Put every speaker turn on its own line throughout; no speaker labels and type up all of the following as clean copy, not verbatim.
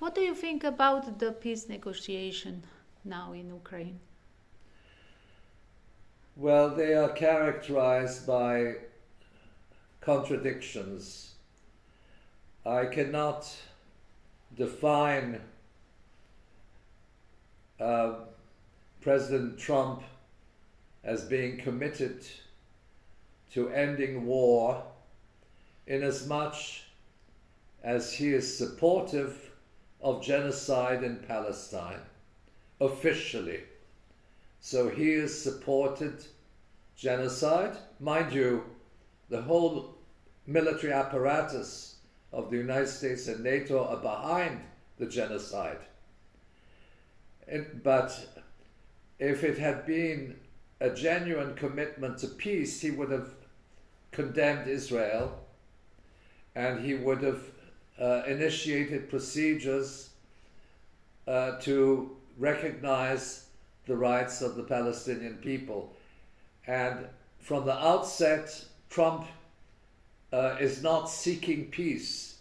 What do you think about the peace negotiation now in Ukraine?
Well, they are characterized by contradictions. I cannot define President Trump as being committed to ending war inasmuch as he is supportive of genocide in Palestine officially. So he has supported genocide. Mind you, the whole military apparatus of the United States and NATO are behind the genocide. But if it had been a genuine commitment to peace, he would have condemned Israel and he would have initiated procedures to recognize the rights of the Palestinian people. And from the outset, Trump is not seeking peace.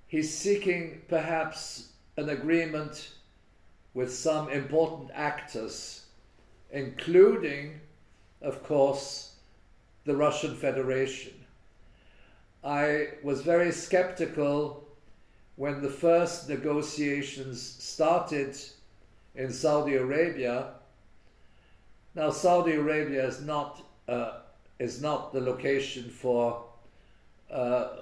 He's seeking perhaps an agreement with some important actors, including, of course, the Russian Federation. I was very skeptical when the first negotiations started in Saudi Arabia. Now, Saudi Arabia is not the location for a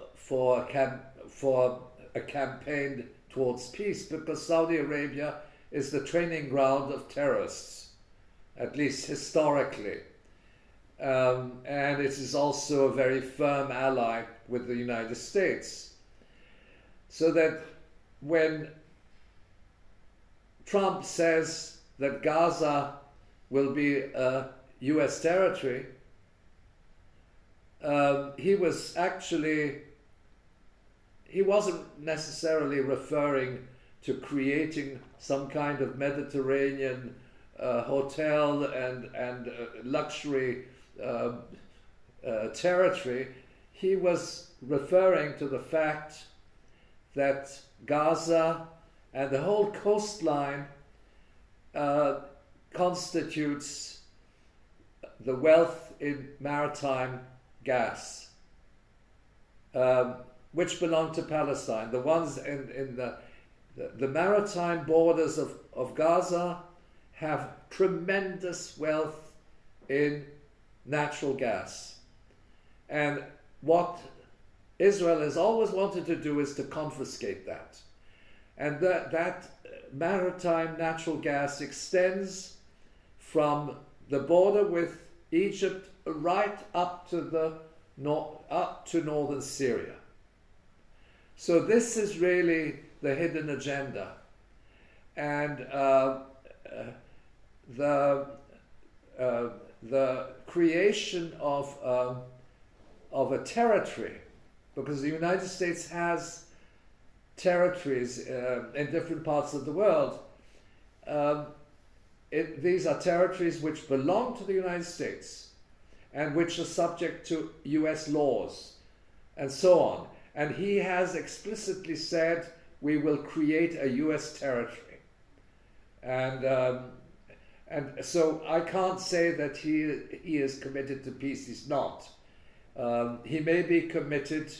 campaign towards peace, because Saudi Arabia is the training ground of terrorists, at least historically. And it is also a very firm ally with the United States. So that when Trump says that Gaza will be a US territory, he wasn't necessarily referring to creating some kind of Mediterranean hotel and luxury territory. He was referring to the fact that Gaza and the whole coastline constitutes the wealth in maritime gas, which belong to Palestine. The ones in the maritime borders of Gaza have tremendous wealth in natural gas. And what Israel has always wanted to do is to confiscate that. And that maritime natural gas extends from the border with Egypt right up to northern Syria. So this is really the hidden agenda. And the creation of a territory, because the United States has territories in different parts of the world. These are territories which belong to the United States and which are subject to US laws and so on. And he has explicitly said, we will create a US territory. And so I can't say that he is committed to peace. He's not. He may be committed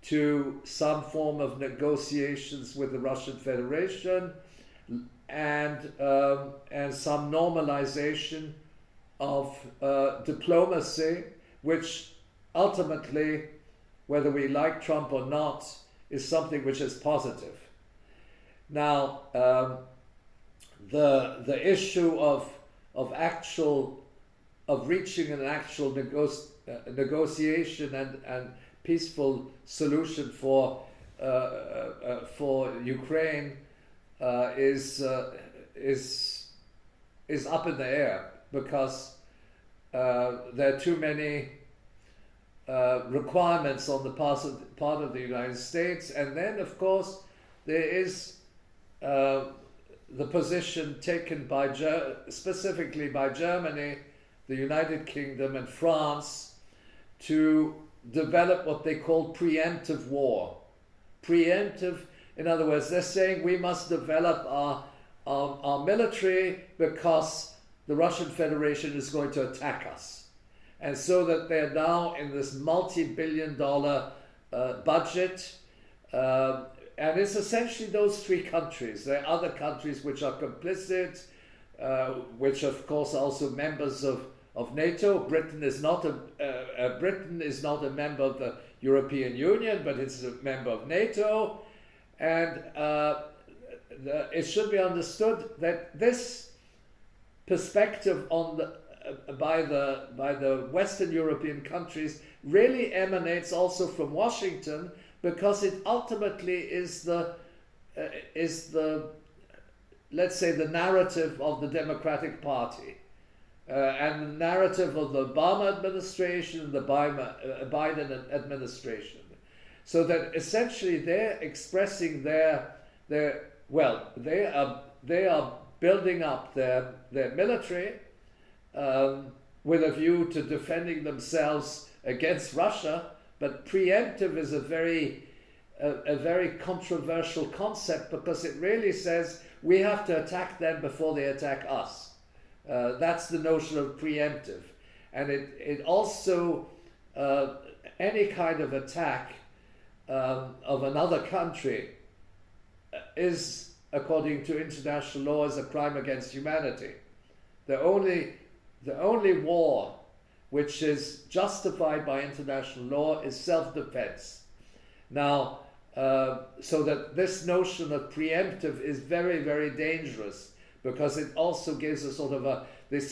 to some form of negotiations with the Russian Federation and some normalization of diplomacy, which ultimately, whether we like Trump or not, is something which is positive. Now, the issue of reaching an actual negotiation and peaceful solution for Ukraine is up in the air, because there are too many requirements on the part of the United States, and then of course there is the position taken by specifically by Germany, the United Kingdom, and France to develop what they call preemptive war. Preemptive In other words, they're saying we must develop our military because the Russian Federation is going to attack us. And so that they're now in this multi-billion-dollar budget. And it's essentially those three countries. There are other countries which are complicit, which of course are also members of NATO. Britain is not a member of the European Union, but it's a member of NATO. And it should be understood that this perspective on by the Western European countries really emanates also from Washington, because it ultimately is the let's say the narrative of the Democratic Party and the narrative of the Obama administration and the Biden administration, so that essentially they're expressing they are building up their military with a view to defending themselves against Russia. But preemptive is a very controversial concept, because it really says we have to attack them before they attack us. That's the notion of preemptive. And it also, any kind of attack of another country is, according to international law, is a crime against humanity. The only war which is justified by international law is self-defense. Now, so that this notion of preemptive is very, very dangerous, because it also gives a sort of this